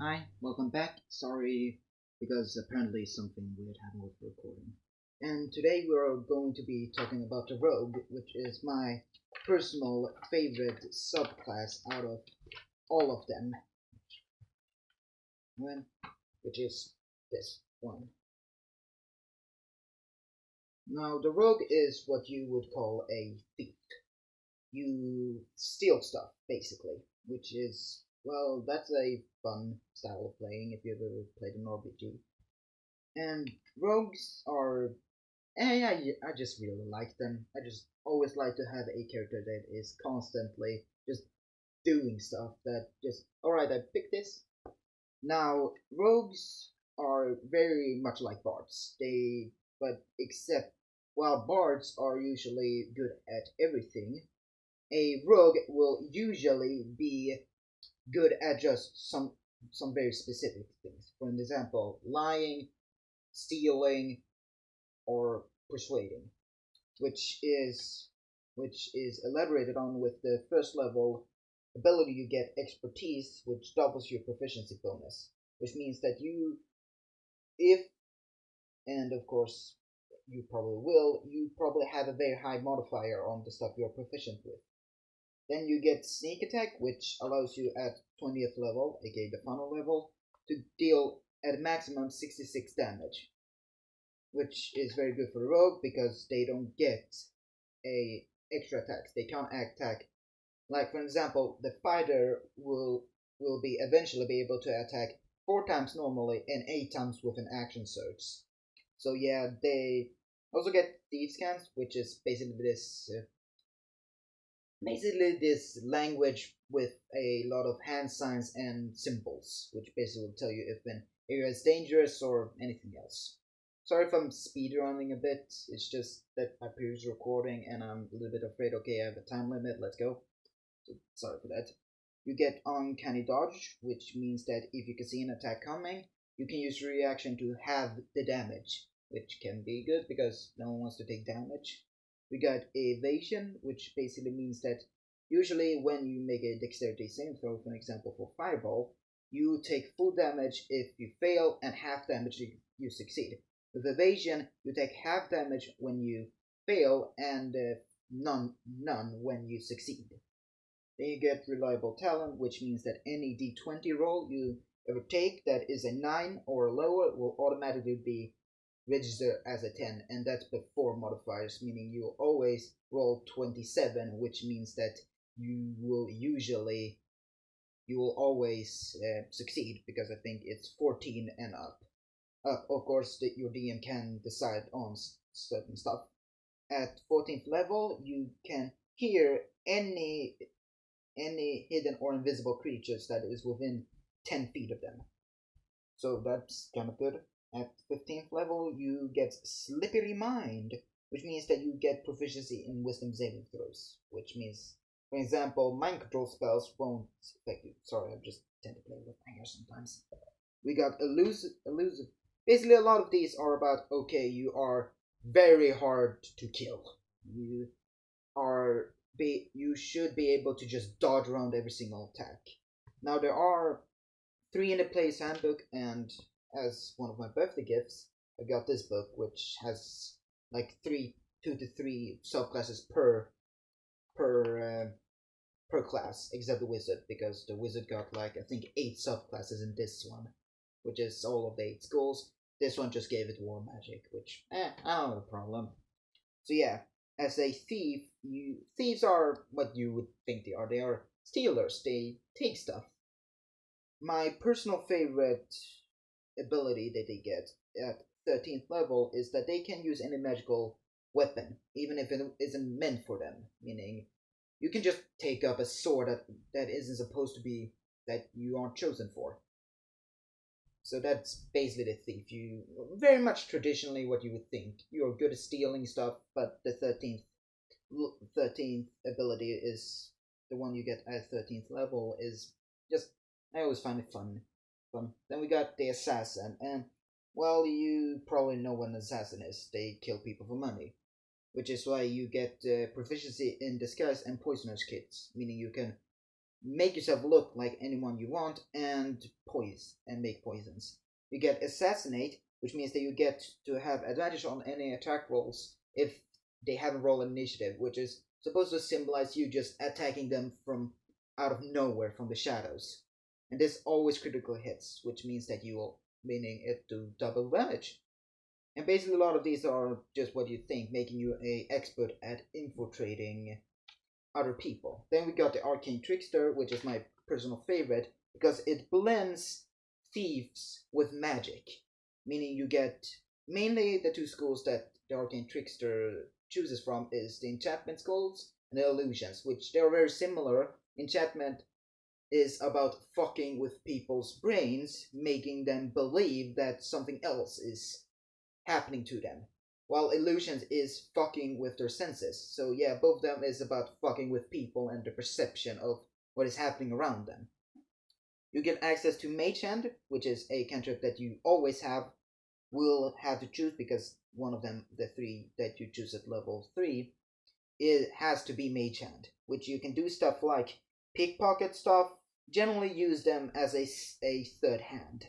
Hi, welcome back. Sorry, because apparently something weird happened with the recording. And today we're going to be talking about the Rogue, which is my personal favorite subclass out of all of them, which is this one. Now, the Rogue is what you would call a thief. You steal stuff, basically, which is, well, that's a fun style of playing if you've ever played an RPG. And rogues are, yeah, I just really like them. I just always like to have a character that is constantly just doing stuff that just, alright, I picked this. Now, rogues are very much like bards. But except, while bards are usually good at everything, a rogue will usually be good at just some very specific things. For example, lying, stealing, or persuading, which is which is elaborated on with the first level ability. You get expertise, which doubles your proficiency bonus, which means that if and of course you probably have a very high modifier on the stuff you're proficient with. Then you get sneak attack, which allows you at 20th level, aka the final level, to deal at maximum 66 damage, which is very good for the rogue because they don't get a extra attacks. They can't attack. Like for example, the fighter will be eventually be able to attack 4 times normally and 8 times with an action surge. So yeah, they also get thieves scans, which is basically this language with a lot of hand signs and symbols, which basically will tell you if an area is dangerous or anything else. Sorry if I'm speedrunning a bit, it's just that my previous recording and I'm a little bit afraid, okay, I have a time limit, let's go. So sorry for that. You get Uncanny Dodge, which means that if you can see an attack coming, you can use reaction to halve the damage, which can be good because no one wants to take damage. We got Evasion, which basically means that usually when you make a dexterity saving throw, for example for Fireball, you take full damage if you fail and half damage if you succeed. With Evasion, you take half damage when you fail and none when you succeed. Then you get Reliable Talent, which means that any d20 roll you ever take that is a 9 or lower will automatically be registered as a 10, and that's before modifiers, meaning you always roll 27, which means that you will always succeed because I think it's 14 and up. Of course, your DM can decide on certain stuff. At 14th level, you can hear any hidden or invisible creatures that is within 10 feet of them. So that's kind of good. At 15th level, you get Slippery Mind, which means that you get proficiency in wisdom saving throws, which means, for example, mind control spells won't affect you. Sorry, I just tend to play with my hair sometimes. We got Elusive. Basically, a lot of these are about, okay, you are very hard to kill. You are you should be able to just dodge around every single attack. Now there are 3 in the player's handbook, and as one of my birthday gifts, I got this book which has like 2 to 3 subclasses per per class, except the wizard, because the wizard got like I think 8 subclasses in this one, which is all of the 8 schools. This one just gave it war magic, which I don't have a problem. So yeah, as a thief, thieves are what you would think they are. They are stealers. They take stuff. My personal favorite ability that they get at 13th level is that they can use any magical weapon, even if it isn't meant for them. Meaning, you can just take up a sword that isn't supposed to be that you aren't chosen for. So that's basically the thief. You very much traditionally what you would think. You're good at stealing stuff, but the 13th ability is the one you get at 13th level is just I always find it fun. Then we got the assassin, and well, you probably know what an assassin is. They kill people for money, which is why you get proficiency in disguise and poisonous kits, meaning you can make yourself look like anyone you want, and poise and make poisons. You get assassinate, which means that you get to have advantage on any attack rolls if they haven't rolled initiative, which is supposed to symbolize you just attacking them from out of nowhere from the shadows. And this always critical hits, which means that you will meaning it to double damage. And basically, a lot of these are just what you think, making you a expert at infiltrating other people. Then we got the Arcane Trickster, which is my personal favorite because it blends thieves with magic, meaning you get mainly the two schools that the Arcane Trickster chooses from is the enchantment schools and the illusions, which they are very similar. Enchantment is about fucking with people's brains, making them believe that something else is happening to them. While illusions is fucking with their senses. So yeah, both of them is about fucking with people and the perception of what is happening around them. You get access to Mage Hand, which is a cantrip that you always will have to choose because one of them, the three that you choose at level 3, it has to be Mage Hand, which you can do stuff like pickpocket stuff, generally use them as a third hand.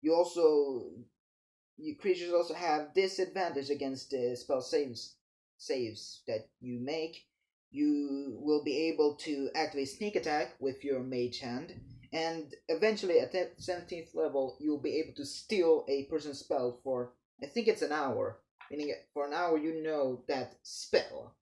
You creatures also have disadvantage against the spell saves that you make. You will be able to activate sneak attack with your mage hand, and eventually at that 17th level you'll be able to steal a person's spell for I think it's an hour. Meaning for an hour you know that spell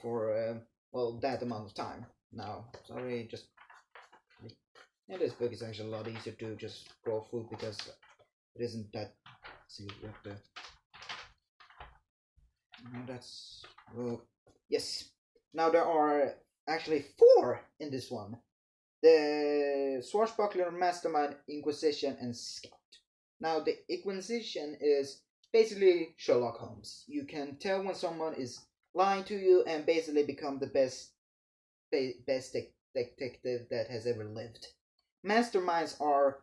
for that amount of time. Now, sorry, just this book is actually a lot easier to just scroll through because it isn't that. See, we have to. No, that's. Well, yes. Now there are actually 4 in this one: the Swashbuckler, Mastermind, Inquisition, and Scout. Now the Inquisition is basically Sherlock Holmes. You can tell when someone is lying to you and basically become the best detective that has ever lived. Masterminds are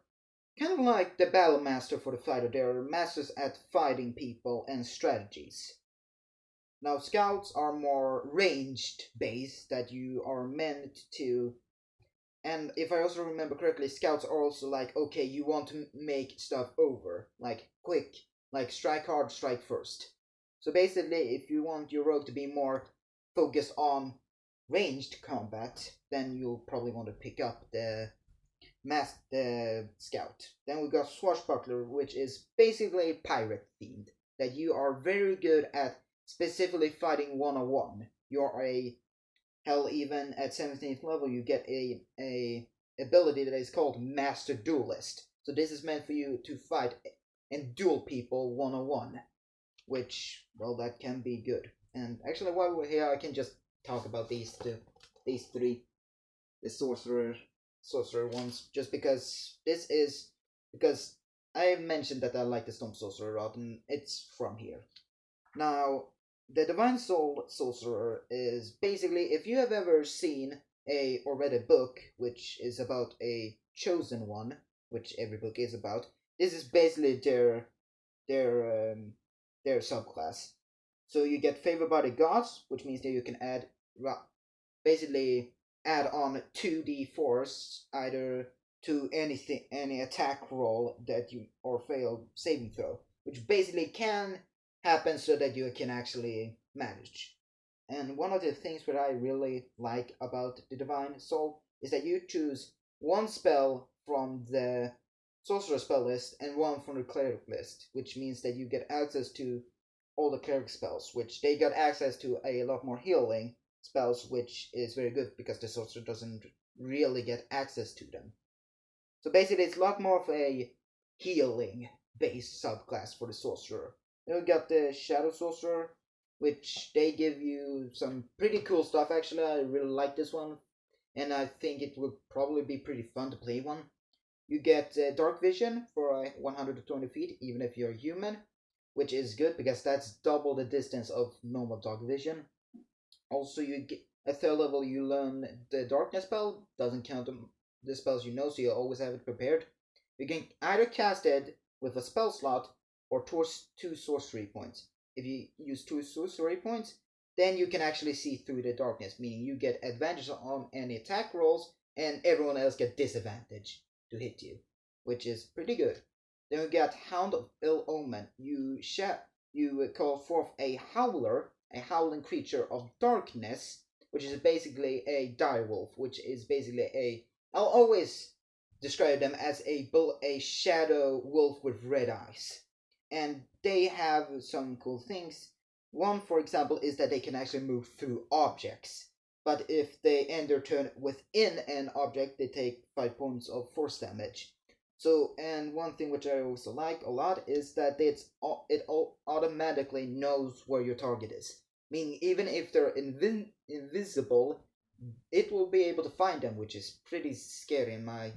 kind of like the battle master for the fighter. They're masters at fighting people and strategies. Now scouts are more ranged based that you are meant to. And if I also remember correctly, scouts are also like, okay, you want to make stuff over, like quick, like strike hard, strike first. So basically, if you want your rogue to be more focused on ranged combat, then you'll probably want to pick up the scout. Then we got Swashbuckler, which is basically pirate themed. That you are very good at specifically fighting one-on-one. You're hell, even at 17th level, you get a ability that is called Master Duelist. So this is meant for you to fight and duel people one-on-one, which, well, that can be good. And actually, while we're here, I can just talk about these 3, the sorcerer ones, just because I mentioned that I like the Storm Sorcerer route, and it's from here. Now, the Divine Soul Sorcerer is basically, if you have ever seen or read a book which is about a chosen one, which every book is about, this is basically their subclass. So you get favored by the gods, which means that you can basically add on 2d4s either to any attack roll that you or fail saving throw, which basically can happen so that you can actually manage. And one of the things that I really like about the Divine Soul is that you choose one spell from the Sorcerer spell list and one from the Cleric list, which means that you get access to all the Cleric spells, which they got access to a lot more healing spells, which is very good because the Sorcerer doesn't really get access to them. So basically, it's a lot more of a healing based subclass for the Sorcerer. Then we got the Shadow Sorcerer, which they give you some pretty cool stuff. Actually, I really like this one, and I think it would probably be pretty fun to play one. You get Dark Vision for 120 feet, even if you're human, which is good because that's double the distance of normal Dark Vision. Also, you get at 3rd level, you learn the Darkness spell. Doesn't count the spells you know, so you always have it prepared. You can either cast it with a spell slot or towards 2 sorcery points. If you use 2 sorcery points, then you can actually see through the darkness, meaning you get advantage on any attack rolls, and everyone else get disadvantage to hit you, which is pretty good. Then we got Hound of Ill Omen. You call forth a howler, a howling creature of darkness, which is basically a direwolf, which is basically I'll always describe them as a shadow wolf with red eyes. And they have some cool things. One, for example, is that they can actually move through objects. But if they end their turn within an object, they take 5 points of force damage. So, and one thing which I also like a lot is that it automatically knows where your target is. Meaning, even if they're invisible, it will be able to find them, which is pretty scary in my.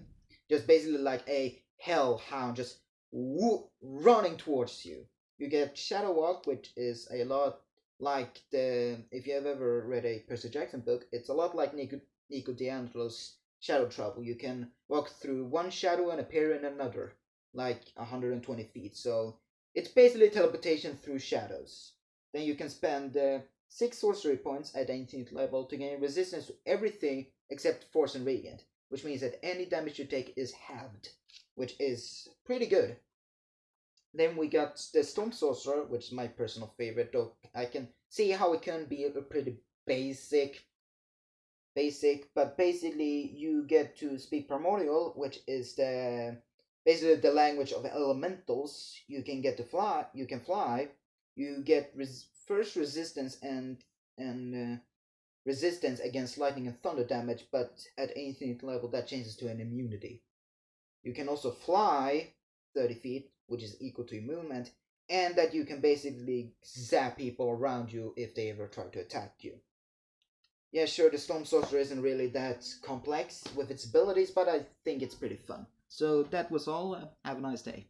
Just basically like a hellhound just running towards you. You get Shadow Walk, which is a lot like if you have ever read a Percy Jackson book, it's a lot like Nico D'Angelo's Shadow Travel. You can walk through one shadow and appear in another, like 120 feet. So it's basically teleportation through shadows. Then you can spend 6 sorcery points at 18th level to gain resistance to everything except Force and Radiant, which means that any damage you take is halved, which is pretty good. Then we got the Storm Sorcerer, which is my personal favorite, though I can see how it can be a pretty basic, but basically you get to speak Primordial, which is basically the language of elementals. You can get to fly, you get first resistance and resistance against lightning and thunder damage, but at 18th level that changes to an immunity. You can also fly 30 feet, which is equal to your movement, and that you can basically zap people around you if they ever try to attack you. Yeah, sure, the Storm Sorcerer isn't really that complex with its abilities, but I think it's pretty fun. So that was all. Have a nice day.